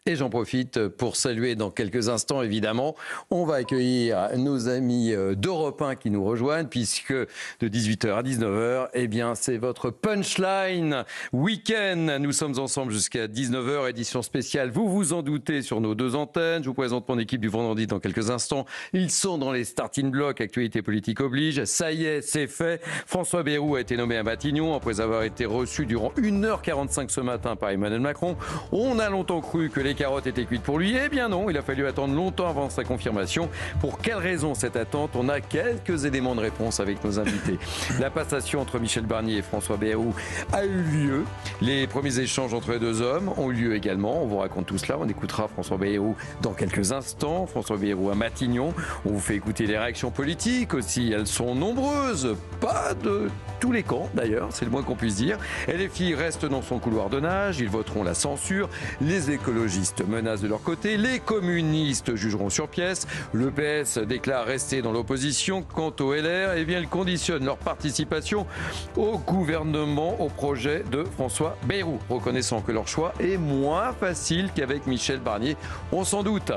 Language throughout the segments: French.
Et j'en profite pour saluer dans quelques instants, évidemment, on va accueillir nos amis d'Europe 1 qui nous rejoignent, puisque de 18h à 19h, eh bien, c'est votre Punchline Week-end. Nous sommes ensemble jusqu'à 19h, édition spéciale, vous vous en doutez, sur nos deux antennes. Je vous présente mon équipe du vendredi dans quelques instants. Ils sont dans les starting blocks, actualité politique oblige. Ça y est, c'est fait. François Bayrou a été nommé à Matignon après avoir été reçu durant 1h45 ce matin par Emmanuel Macron. On a longtemps cru que les carottes étaient cuites pour lui. Eh bien non, il a fallu attendre longtemps avant sa confirmation. Pour quelle raison cette attente? On a quelques éléments de réponse avec nos invités. La passation entre Michel Barnier et François Bayrou a eu lieu. Les premiers échanges entre les deux hommes ont eu lieu également. On vous raconte tout cela. On écoutera François Bayrou dans quelques instants. François Bayrou à Matignon. On vous fait écouter les réactions politiques aussi. Elles sont nombreuses. Pas de tous les camps d'ailleurs, c'est le moins qu'on puisse dire. Et les filles restent dans son couloir de nage. Ils voteront la censure. Les écologistes menacent de leur côté. Les communistes jugeront sur pièce. Le PS déclare rester dans l'opposition. Quant au LR, eh bien, ils conditionnent leur participation au gouvernement, au projet de François Bayrou, reconnaissant que leur choix est moins facile qu'avec Michel Barnier, on s'en doute.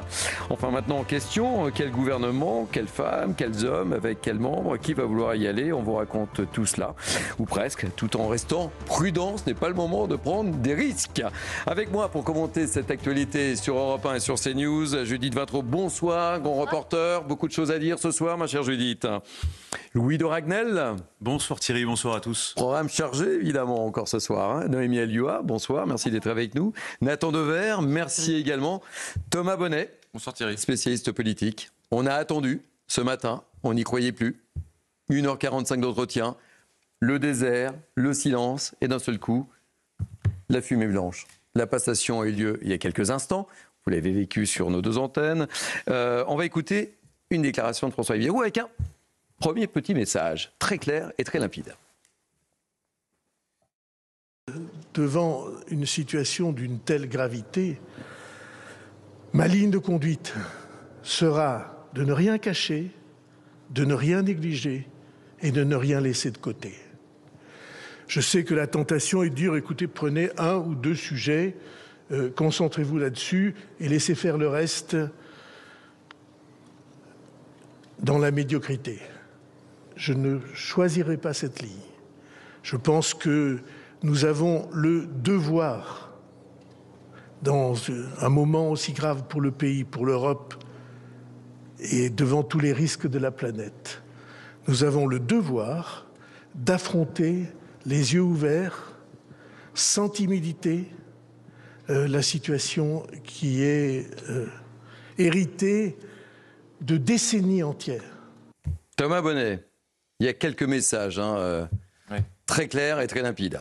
Enfin, maintenant en question, quel gouvernement, quelles femmes, quels hommes, avec quels membres, qui va vouloir y aller? On vous raconte tout cela, ou presque, tout en restant prudent. Ce n'est pas le moment de prendre des risques. Avec moi pour commenter cette actualité sur Europe 1 et sur CNews, Judith Vintraud, bonsoir, grand reporter. Beaucoup de choses à dire ce soir, ma chère Judith. Louis de Ragnel. Bonsoir Thierry, bonsoir à tous. Programme chargé, évidemment, encore ce soir. Hein. Noémie Alioua, bonsoir, merci d'être avec nous. Nathan Dever, merci également. Thomas Bonnet. Bonsoir Thierry. Spécialiste politique. On a attendu ce matin, on n'y croyait plus. 1h45 d'entretien, le désert, le silence, et d'un seul coup, la fumée blanche. La passation a eu lieu il y a quelques instants. Vous l'avez vécu sur nos deux antennes. On va écouter une déclaration de François Bayrou avec un premier petit message très clair et très limpide. Devant une situation d'une telle gravité, ma ligne de conduite sera de ne rien cacher, de ne rien négliger et de ne rien laisser de côté. Je sais que la tentation est dure. Écoutez, prenez un ou deux sujets, concentrez-vous là-dessus et laissez faire le reste dans la médiocrité. Je ne choisirai pas cette ligne. Je pense que nous avons le devoir, dans un moment aussi grave pour le pays, pour l'Europe, et devant tous les risques de la planète, nous avons le devoir d'affronter les yeux ouverts, sans timidité, la situation qui est héritée de décennies entières. Thomas Bonnet, il y a quelques messages Oui. très clairs et très limpides.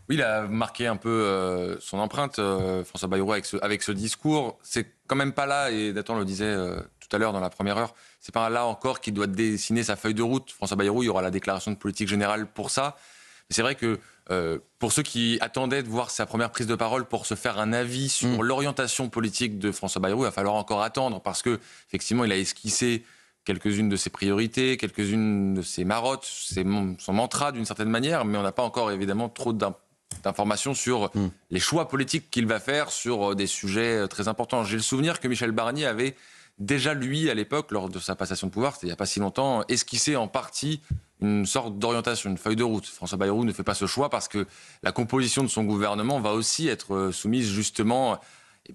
Oui, il a marqué un peu son empreinte, François Bayrou, avec ce discours. C'est quand même pas là, et Nathan le disait tout à l'heure dans la première heure, c'est pas là encore qu'il doit dessiner sa feuille de route. François Bayrou, il y aura la déclaration de politique générale pour ça. Mais c'est vrai que pour ceux qui attendaient de voir sa première prise de parole pour se faire un avis sur l'orientation politique de François Bayrou, il va falloir encore attendre, parce que effectivement, il a esquissé quelques-unes de ses priorités, quelques-unes de ses marottes, son mantra d'une certaine manière, mais on n'a pas encore évidemment trop d'informations sur les choix politiques qu'il va faire sur des sujets très importants. J'ai le souvenir que Michel Barnier avait déjà, lui, à l'époque, lors de sa passation de pouvoir, c'était il n'y a pas si longtemps, esquissé en partie une sorte d'orientation, une feuille de route. François Bayrou ne fait pas ce choix parce que la composition de son gouvernement va aussi être soumise justement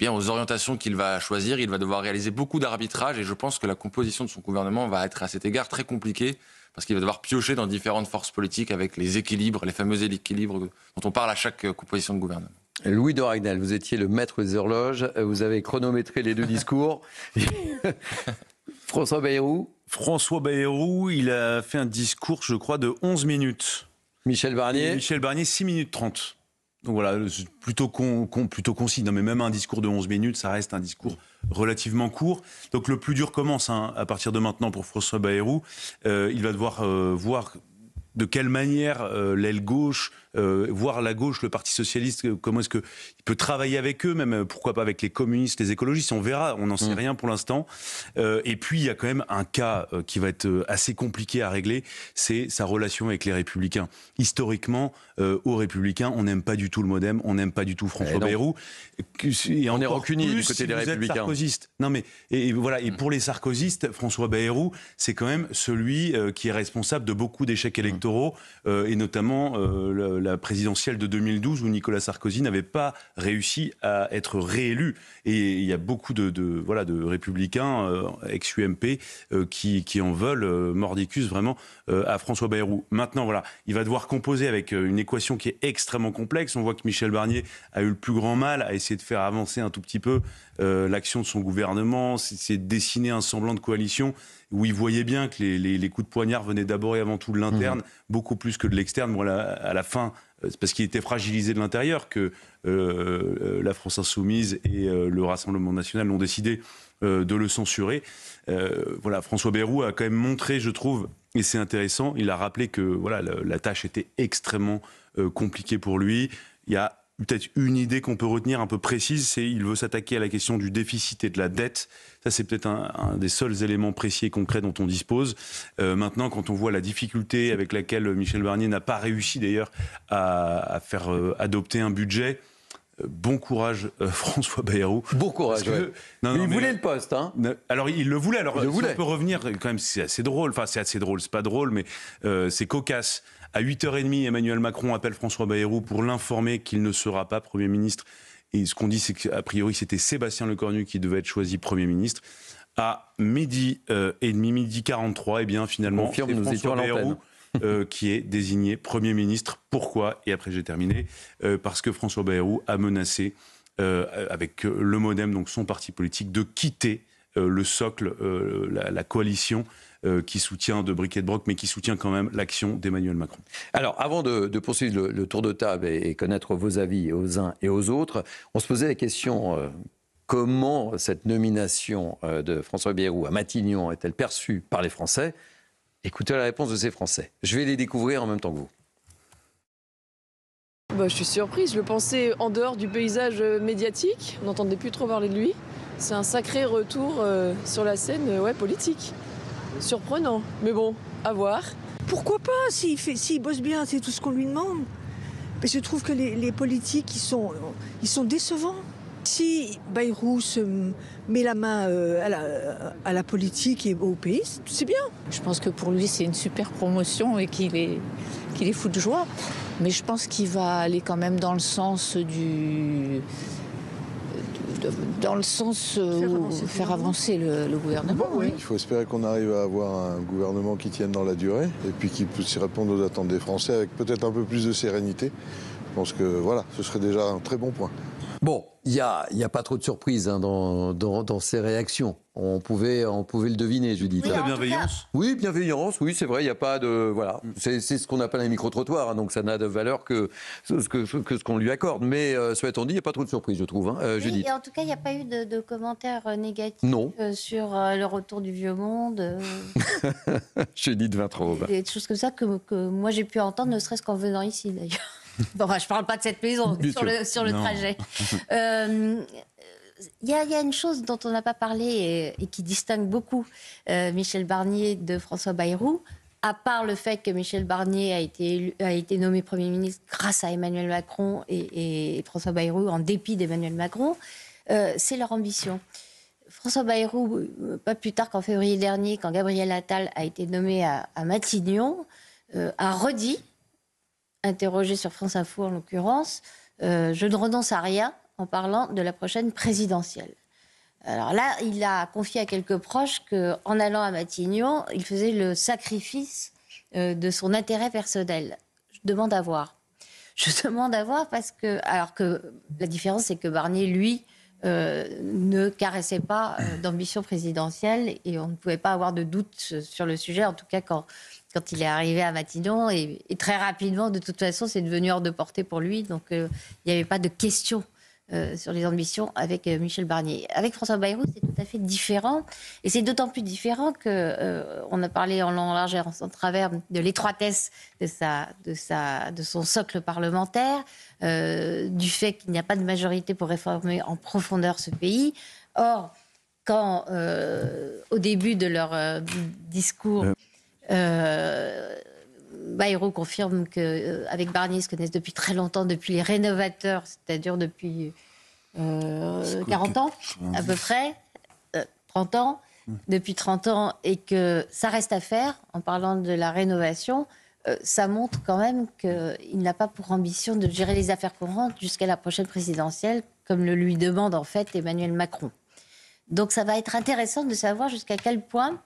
aux orientations qu'il va choisir. Il va devoir réaliser beaucoup d'arbitrage et je pense que la composition de son gouvernement va être à cet égard très compliquée parce qu'il va devoir piocher dans différentes forces politiques avec les équilibres, les fameux équilibres dont on parle à chaque composition de gouvernement. Louis de Ragnel, vous étiez le maître des horloges, vous avez chronométré les deux discours. François Bayrou, il a fait un discours, je crois, de 11 minutes. Michel Barnier, 6 minutes 30. Donc voilà, plutôt concis. Non, mais même un discours de 11 minutes, ça reste un discours relativement court. Donc le plus dur commence à partir de maintenant pour François Bayrou. Il va devoir voir de quelle manière l'aile gauche voir la gauche, le Parti socialiste, comment est-ce qu'il peut travailler avec eux, même pourquoi pas avec les communistes, les écologistes, on verra, on n'en sait rien pour l'instant. Et puis il y a quand même un cas qui va être assez compliqué à régler, c'est sa relation avec les Républicains. Historiquement, aux Républicains, on n'aime pas du tout le MoDem, on n'aime pas du tout François Bayrou. Et on est rancunier du côté si des vous êtes Républicains. Sarkozystes. Non mais et voilà, et pour les sarkozystes, François Bayrou, c'est quand même celui qui est responsable de beaucoup d'échecs électoraux, et notamment la présidentielle de 2012 où Nicolas Sarkozy n'avait pas réussi à être réélu. Et il y a beaucoup de républicains ex-UMP qui en veulent mordicus vraiment à François Bayrou. Maintenant, voilà, il va devoir composer avec une équation qui est extrêmement complexe. On voit que Michel Barnier a eu le plus grand mal à essayer de faire avancer un tout petit peu l'action de son gouvernement, c'est de dessiner un semblant de coalition où il voyait bien que les coups de poignard venaient d'abord et avant tout de l'interne, beaucoup plus que de l'externe. Voilà, à la fin, c'est parce qu'il était fragilisé de l'intérieur que la France Insoumise et le Rassemblement National ont décidé de le censurer. Voilà, François Bayrou a quand même montré, je trouve, et c'est intéressant, il a rappelé que voilà, la tâche était extrêmement compliquée pour lui. Il y a peut-être une idée qu'on peut retenir un peu précise, c'est qu'il veut s'attaquer à la question du déficit et de la dette. Ça, c'est peut-être un des seuls éléments précis et concrets dont on dispose. Maintenant, quand on voit la difficulté avec laquelle Michel Barnier n'a pas réussi d'ailleurs à faire adopter un budget, bon courage François Bayrou. Bon courage, ouais. Il voulait le poste, hein. Alors il le voulait, alors on peut revenir, quand même c'est assez drôle, enfin c'est assez drôle, c'est pas drôle, mais c'est cocasse. À 8h30, Emmanuel Macron appelle François Bayrou pour l'informer qu'il ne sera pas Premier ministre. Et ce qu'on dit, c'est qu'a priori, c'était Sébastien Lecornu qui devait être choisi Premier ministre. À midi et demi, midi 43, et bien finalement, c'est François Bayrou qui est désigné Premier ministre. Pourquoi ? Et après, j'ai terminé. Parce que François Bayrou a menacé, avec le MoDem, donc son parti politique, de quitter le socle, la coalition qui soutient de briquet de broc, mais qui soutient quand même l'action d'Emmanuel Macron. Alors, avant de poursuivre le tour de table et connaître vos avis aux uns et aux autres, on se posait la question comment cette nomination de François Bayrou à Matignon est-elle perçue par les Français ? Écoutez la réponse de ces Français. Je vais les découvrir en même temps que vous. Je suis surprise, je le pensais en dehors du paysage médiatique, on n'entendait plus trop parler de lui. C'est un sacré retour sur la scène politique. Surprenant, mais bon, à voir. Pourquoi pas, s'il bosse bien, c'est tout ce qu'on lui demande. Mais je trouve que les politiques, ils sont décevants. Si Bayrou se met la main à la politique et au pays, c'est bien. Je pense que pour lui, c'est une super promotion et qu'il est fou de joie. Mais je pense qu'il va aller quand même dans le sens faire avancer le gouvernement. Oui. Il faut espérer qu'on arrive à avoir un gouvernement qui tienne dans la durée et puis qui puisse répondre aux attentes des Français avec peut-être un peu plus de sérénité. Je pense que voilà, ce serait déjà un très bon point. Bon, il n'y a pas trop de surprises dans ces réactions. On pouvait le deviner, Judith. La bienveillance. Oui, bienveillance, oui, c'est vrai, il n'y a pas de... Voilà, c'est ce qu'on appelle un micro-trottoir, hein, donc ça n'a de valeur que ce qu'on lui accorde. Mais, soit on dit, il n'y a pas trop de surprises, je trouve, Judith. Et en tout cas, il n'y a pas eu de commentaires négatifs sur le retour du vieux monde. Judith Vintraube. Des choses comme ça que moi j'ai pu entendre, ne serait-ce qu'en venant ici, d'ailleurs. Bon, je ne parle pas de cette maison, sur le trajet. Il y a une chose dont on n'a pas parlé et qui distingue beaucoup Michel Barnier de François Bayrou, à part le fait que Michel Barnier a été nommé Premier ministre grâce à Emmanuel Macron et François Bayrou en dépit d'Emmanuel Macron, c'est leur ambition. François Bayrou, pas plus tard qu'en février dernier, quand Gabriel Attal a été nommé à Matignon, a redit, interrogé sur France Info en l'occurrence, je ne renonce à rien en parlant de la prochaine présidentielle. Alors là, il a confié à quelques proches qu'en allant à Matignon, il faisait le sacrifice de son intérêt personnel. Je demande à voir. Je demande à voir parce que... Alors que la différence, c'est que Barnier, lui, ne caressait pas d'ambition présidentielle et on ne pouvait pas avoir de doute sur le sujet, en tout cas quand il est arrivé à Matignon. Et très rapidement, de toute façon, c'est devenu hors de portée pour lui. Donc, il n'y avait pas de question sur les ambitions avec Michel Barnier. Avec François Bayrou, c'est tout à fait différent. Et c'est d'autant plus différent qu'on a parlé en long, en large et en travers de l'étroitesse de son socle parlementaire, du fait qu'il n'y a pas de majorité pour réformer en profondeur ce pays. Or, quand, au début de leur discours, Bayrou confirme qu'avec Barnier, ils se connaissent depuis très longtemps, depuis les rénovateurs, c'est-à-dire depuis 40 ans à peu près, 30 ans, depuis 30 ans, et que ça reste à faire, en parlant de la rénovation, ça montre quand même qu'il n'a pas pour ambition de gérer les affaires courantes jusqu'à la prochaine présidentielle, comme le lui demande en fait Emmanuel Macron. Donc ça va être intéressant de savoir jusqu'à quel point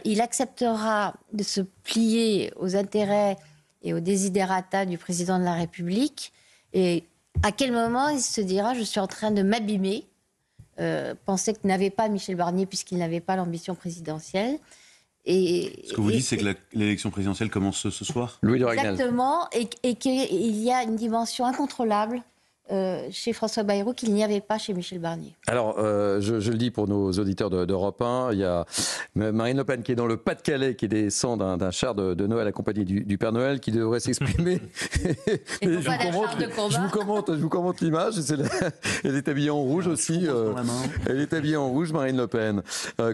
il acceptera de se plier aux intérêts et aux desiderata du président de la République, et à quel moment il se dira « je suis en train de m'abîmer », penser que n'avait pas Michel Barnier puisqu'il n'avait pas l'ambition présidentielle. Ce que vous dites, c'est que l'élection présidentielle commence ce soir ? Louis de Ragnel. Exactement, et qu'il y a une dimension incontrôlable chez François Bayrou qu'il n'y avait pas chez Michel Barnier. Alors, je le dis pour nos auditeurs d'Europe 1, il y a Marine Le Pen qui est dans le Pas-de-Calais, qui descend d'un char de Noël accompagné du Père Noël, qui devrait s'exprimer. Je vous commente l'image. Elle est habillée en rouge aussi. Elle est habillée en rouge, Marine Le Pen,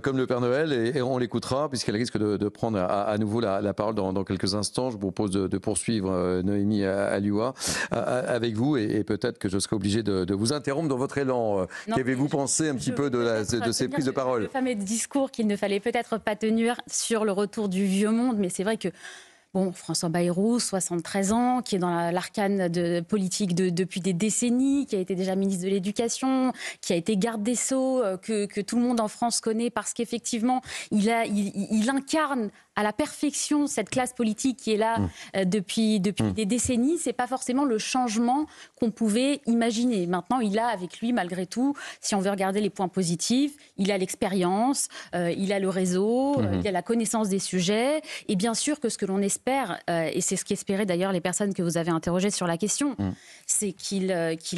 comme le Père Noël, et on l'écoutera, puisqu'elle risque de prendre à nouveau la parole dans quelques instants. Je vous propose de poursuivre, Noémie Alioua, avec vous, et peut-être que je serai obligé de vous interrompre dans votre élan. Qu'avez-vous pensé un petit peu de ces prises de parole ? Le fameux discours qu'il ne fallait peut-être pas tenir sur le retour du vieux monde, mais c'est vrai que François Bayrou, 73 ans, qui est dans l'arcane politique depuis des décennies, qui a été déjà ministre de l'Éducation, qui a été garde des Sceaux, que tout le monde en France connaît parce qu'effectivement, il incarne à la perfection cette classe politique qui est là depuis des décennies. C'est pas forcément le changement qu'on pouvait imaginer. Maintenant, il a avec lui, malgré tout, si on veut regarder les points positifs, il a l'expérience, il a le réseau, il a la connaissance des sujets, et bien sûr que ce que l'on espère, et c'est ce qu'espéraient d'ailleurs les personnes que vous avez interrogées sur la question, c'est qu'il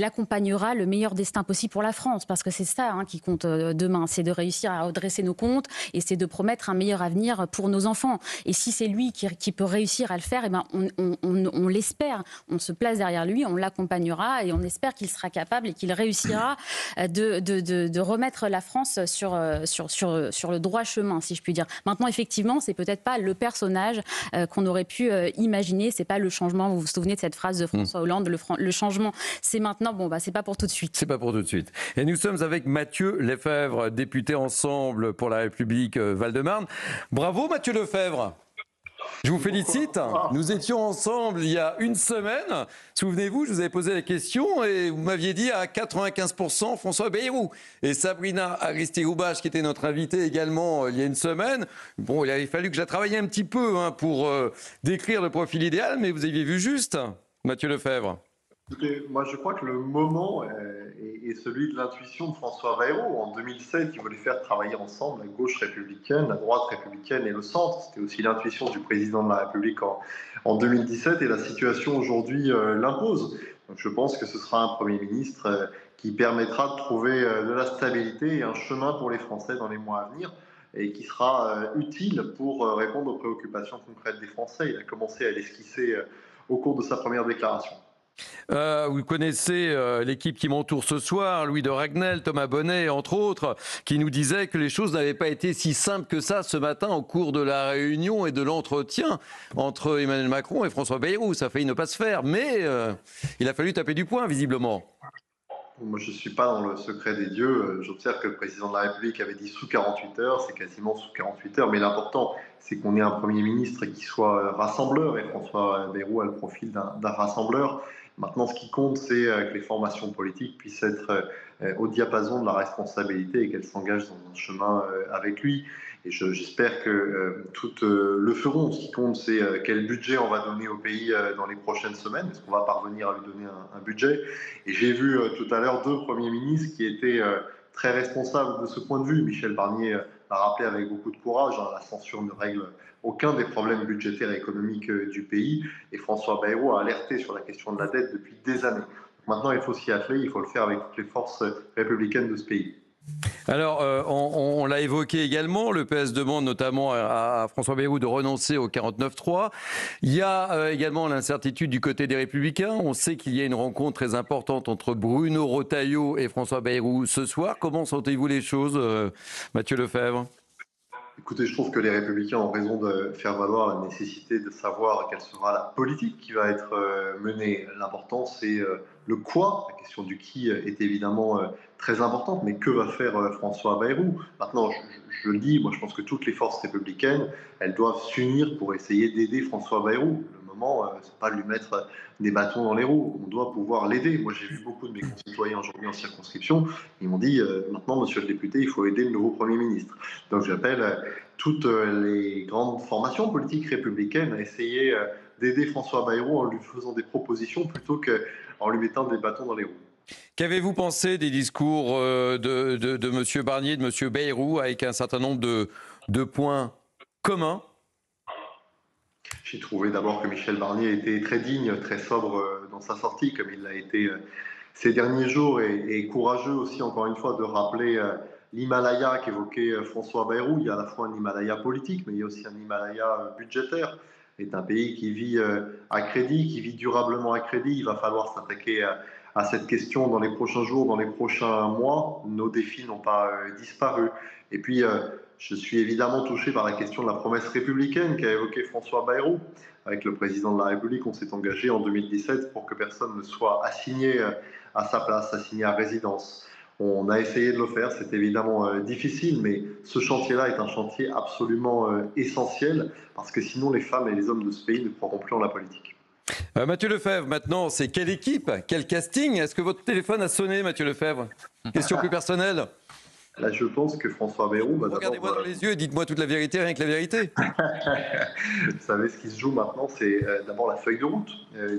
accompagnera le meilleur destin possible pour la France, parce que c'est ça qui compte demain, c'est de réussir à redresser nos comptes, et c'est de promettre un meilleur avenir pour nos enfants. Et si c'est lui qui peut réussir à le faire, on l'espère, on se place derrière lui, on l'accompagnera, et on espère qu'il sera capable et qu'il réussira de remettre la France sur le droit chemin, si je puis dire. Maintenant, effectivement, c'est peut-être pas le personnage qu'on aurait pu imaginer, c'est pas le changement. Vous vous souvenez de cette phrase de François Hollande, le changement, c'est maintenant, c'est pas pour tout de suite. C'est pas pour tout de suite. Et nous sommes avec Mathieu Lefebvre, député Ensemble pour la République Val-de-Marne. Bravo Mathieu Lefebvre. Je vous félicite. Nous étions ensemble il y a une semaine. Souvenez-vous, je vous avais posé la question et vous m'aviez dit à 95% François Bayrou. Et Sabrina Aristigoubache, qui était notre invitée également il y a une semaine. Il avait fallu que je la travaille un petit peu pour décrire le profil idéal, mais vous aviez vu juste, Mathieu Lefebvre. Écoutez, moi je crois que le moment est celui de l'intuition de François Bayrou. En 2007, il voulait faire travailler ensemble la gauche républicaine, la droite républicaine et le centre. C'était aussi l'intuition du président de la République en 2017, et la situation aujourd'hui l'impose. Donc je pense que ce sera un Premier ministre qui permettra de trouver de la stabilité et un chemin pour les Français dans les mois à venir, et qui sera utile pour répondre aux préoccupations concrètes des Français. Il a commencé à l'esquisser au cours de sa première déclaration. Vous connaissez l'équipe qui m'entoure ce soir, Louis de Ragnel, Thomas Bonnet, entre autres, qui nous disaient que les choses n'avaient pas été si simples que ça ce matin au cours de la réunion et de l'entretien entre Emmanuel Macron et François Bayrou. Ça a failli ne pas se faire, mais il a fallu taper du poing, visiblement. Moi, je ne suis pas dans le secret des dieux. J'observe que le président de la République avait dit sous 48 heures, c'est quasiment sous 48 heures. Mais l'important, c'est qu'on ait un Premier ministre qui soit rassembleur, et François Bayrou a le profil d'un rassembleur. Maintenant, ce qui compte, c'est que les formations politiques puissent être au diapason de la responsabilité et qu'elles s'engagent dans un chemin avec lui. Et j'espère que toutes le feront. Ce qui compte, c'est quel budget on va donner au pays dans les prochaines semaines. Est-ce qu'on va parvenir à lui donner un budget? Et j'ai vu tout à l'heure 2 premiers ministres qui étaient très responsables de ce point de vue. Michel Barnier l'a rappelé avec beaucoup de courage. La censure ne règle aucun des problèmes budgétaires et économiques du pays. Et François Bayrou a alerté sur la question de la dette depuis des années. Maintenant, il faut s'y atteler, il faut le faire avec toutes les forces républicaines de ce pays. Alors, on l'a évoqué également, le PS demande notamment à François Bayrou de renoncer au 49-3. Il y a également l'incertitude du côté des Républicains. On sait qu'il y a une rencontre très importante entre Bruno Retailleau et François Bayrou ce soir. Comment sentez-vous les choses, Mathieu Lefebvre ? Écoutez, je trouve que les Républicains ont raison de faire valoir la nécessité de savoir quelle sera la politique qui va être menée. L'important, c'est le quoi. La question du qui est évidemment très importante, mais que va faire François Bayrou ? Maintenant, je le dis, moi je pense que toutes les forces républicaines, elles doivent s'unir pour essayer d'aider François Bayrou. Le moment, c'est pas de lui mettre des bâtons dans les roues. On doit pouvoir l'aider. Moi, j'ai vu beaucoup de mes concitoyens aujourd'hui en circonscription. Ils m'ont dit, maintenant, monsieur le député, il faut aider le nouveau Premier ministre. Donc, j'appelle toutes les grandes formations politiques républicaines à essayer d'aider François Bayrou en lui faisant des propositions plutôt qu'en lui mettant des bâtons dans les roues. Qu'avez-vous pensé des discours de M. Barnier, de M. Bayrou, avec un certain nombre de points communs ? J'ai trouvé d'abord que Michel Barnier était très digne, très sobre dans sa sortie, comme il l'a été ces derniers jours, et courageux aussi, encore une fois, de rappeler l'Himalaya qu'évoquait François Bayrou. Il y a à la fois un Himalaya politique, mais il y a aussi un Himalaya budgétaire. C'est un pays qui vit à crédit, qui vit durablement à crédit. Il va falloir s'attaquer à cette question dans les prochains jours, dans les prochains mois. Nos défis n'ont pas disparu. Et puis, je suis évidemment touché par la question de la promesse républicaine qu'a évoquée François Bayrou. Avec le président de la République, on s'est engagé en 2017 pour que personne ne soit assigné à sa place, assigné à résidence. On a essayé de le faire, c'est évidemment difficile, mais ce chantier-là est un chantier absolument essentiel, parce que sinon les femmes et les hommes de ce pays ne croiront plus en la politique. Mathieu Lefebvre, maintenant, c'est quelle équipe ? Quel casting ? Est-ce que votre téléphone a sonné, Mathieu Lefebvre ? Question plus personnelle. Là, je pense que François Bayrou va Regardez-moi dans les yeux et dites-moi toute la vérité, rien que la vérité. Vous savez, ce qui se joue maintenant, c'est d'abord la feuille de route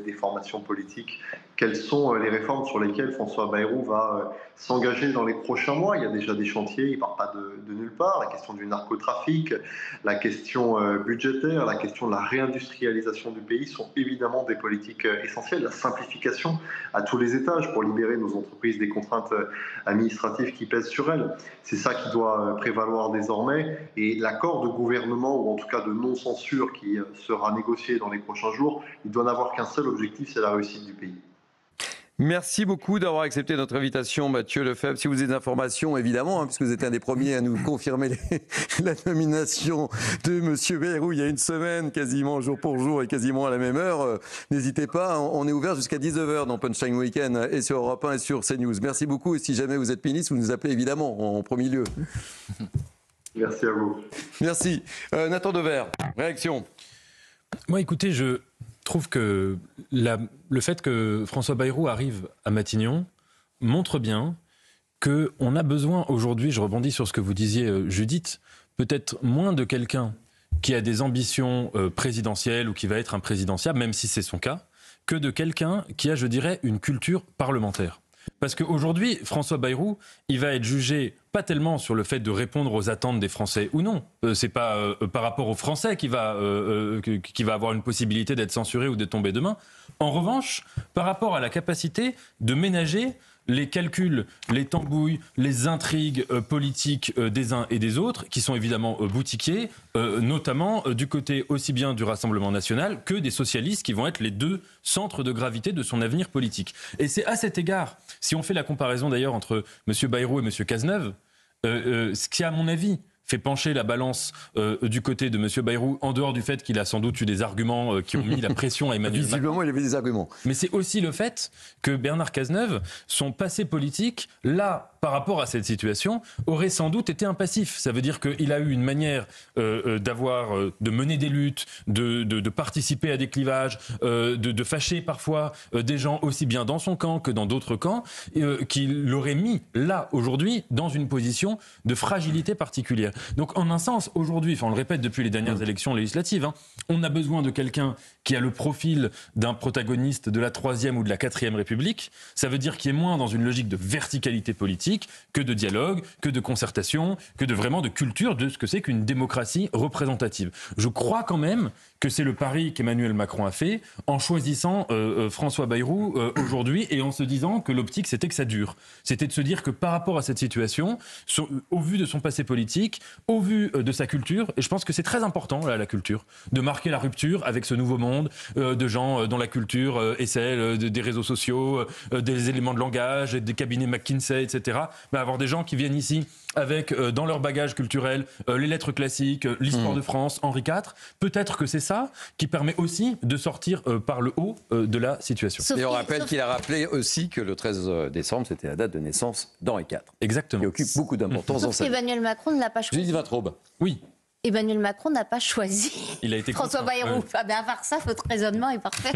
des formations politiques. Quelles sont les réformes sur lesquelles François Bayrou va s'engager dans les prochains mois ? Il y a déjà des chantiers, il ne part pas de nulle part. La question du narcotrafic, la question budgétaire, la question de la réindustrialisation du pays sont évidemment des politiques essentielles. La simplification à tous les étages pour libérer nos entreprises des contraintes administratives qui pèsent sur elles. C'est ça qui doit prévaloir désormais. Et l'accord de gouvernement, ou en tout cas de non-censure qui sera négocié dans les prochains jours, il doit n'avoir qu'un seul objectif, c'est la réussite du pays. Merci beaucoup d'avoir accepté notre invitation, Mathieu Lefebvre. Si vous avez des informations, évidemment, puisque vous êtes un des premiers à nous confirmer la nomination de M. Bayrou il y a une semaine, quasiment jour pour jour et quasiment à la même heure, n'hésitez pas, on est ouvert jusqu'à 19h dans Punchline Weekend et sur Europe 1 et sur CNews. Merci beaucoup, et si jamais vous êtes ministre, vous nous appelez évidemment en premier lieu. Merci à vous. Merci. Nathan Dever, réaction. Moi, écoutez, je trouve que le fait que François Bayrou arrive à Matignon montre bien qu'on a besoin aujourd'hui, je rebondis sur ce que vous disiez Judith, peut-être moins de quelqu'un qui a des ambitions présidentielles ou qui va être un présidentiable, même si c'est son cas, que de quelqu'un qui a, je dirais, une culture parlementaire. Parce qu'aujourd'hui, François Bayrou, il va être jugé pas tellement sur le fait de répondre aux attentes des Français ou non. C'est pas par rapport aux Français qui va avoir une possibilité d'être censuré ou de tomber demain. En revanche, par rapport à la capacité de ménager les calculs, les tambouilles, les intrigues politiques des uns et des autres, qui sont évidemment boutiquiers, notamment du côté aussi bien du Rassemblement national que des socialistes, qui vont être les deux centres de gravité de son avenir politique. Et c'est à cet égard, si on fait la comparaison d'ailleurs entre M. Bayrou et M. Cazeneuve, ce qui, à mon avis, fait pencher la balance du côté de M. Bayrou, en dehors du fait qu'il a sans doute eu des arguments qui ont mis la pression à Emmanuel Macron. Visiblement, il avait des arguments. Mais c'est aussi le fait que Bernard Cazeneuve, son passé politique, là, par rapport à cette situation, aurait sans doute été un passif. Ça veut dire qu'il a eu une manière de mener des luttes, de participer à des clivages, de fâcher parfois des gens aussi bien dans son camp que dans d'autres camps, qui l'aurait mis là, aujourd'hui, dans une position de fragilité particulière. Donc en un sens, aujourd'hui, on le répète depuis les dernières élections législatives, hein, on a besoin de quelqu'un qui a le profil d'un protagoniste de la 3e ou de la 4e République. Ça veut dire qu'il est moins dans une logique de verticalité politique que de dialogue, que de concertation, que de vraiment de culture de ce que c'est qu'une démocratie représentative. Je crois quand même que c'est le pari qu'Emmanuel Macron a fait en choisissant François Bayrou aujourd'hui et en se disant que l'optique c'était que ça dure. C'était de se dire que par rapport à cette situation, au vu de son passé politique, au vu de sa culture, et je pense que c'est très important là, la culture, de marquer la rupture avec ce nouveau monde de gens dont la culture est celle des réseaux sociaux, des éléments de langage, des cabinets McKinsey, etc. Mais avoir des gens qui viennent ici avec dans leur bagage culturel les lettres classiques, l'histoire de France, Henri IV, peut-être que c'est ça qui permet aussi de sortir par le haut de la situation. Et on rappelle qu'il a rappelé aussi que le 13 décembre, c'était la date de naissance d'Henri IV. Exactement. Qui occupe beaucoup d'importance dans Sauf sa vie. qu'Emmanuel Macron ne l'a pas choisi. Judith Vintraube. Oui. Emmanuel Macron n'a pas choisi Il a été François Bayrou. Ouais. Ah ben à part ça, votre raisonnement est parfait.